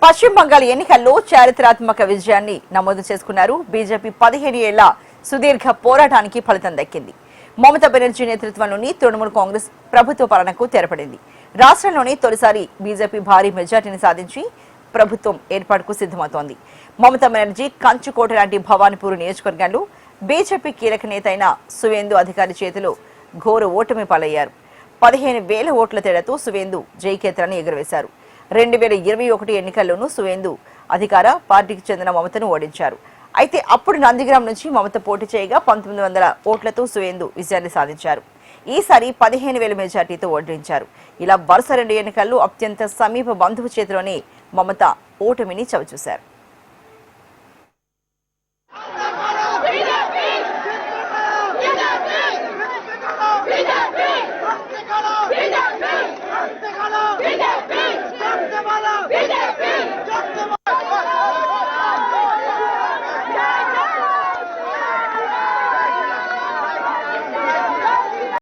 పశ్చిమ బంగాల్ ఎన్నికల్లో చారిత్రాత్మక విజయాన్ని నమోదు చేసుకున్నారు. బీజేపీ 15 ఏళ్ల సుదీర్ఘ పోరాటానికి ఫలితం దక్కింది. మమతా బెనర్జీ నేతృత్వంలోని తృణమూల్ కాంగ్రెస్ ప్రభుత్వ పాలనకు తెరపడింది. రాష్ట్రంలోని తొలిసారి బీజేపీ భారీ మెజార్టీని సాధించి ప్రభుత్వం ఏర్పాటుకు సిద్ధమవుతోంది. మమతా బెనర్జీ కంచుకోట లాంటి భవానీపూర్ నియోజకవర్గంలో బీజేపీ కీలక నేత అయిన సువేందు అధికారి చేతిలో ఘోర ఓటమి పాలయ్యారు. 15,000 ఓట్ల తేడాతో సువేందు జైకేతరాన్ని ఎగురవేశారు. 2021 ఎన్నికల్లోనూ సువేందు అధికార పార్టీకి చెందిన మమతను ఓడించారు. అయితే అప్పుడు నందిగ్రామ్ నుంచి మమత పోటీ చేయగా 1900 ఓట్లతో సువేందు విజయాన్ని సాధించారు. ఈసారి 15,000 మెజార్టీతో ఓడించారు. ఇలా వరుస 2 ఎన్నికల్లో అత్యంత సమీప బంధువు చేతిలోనే మమత ఓటమిని చవిచూశారు.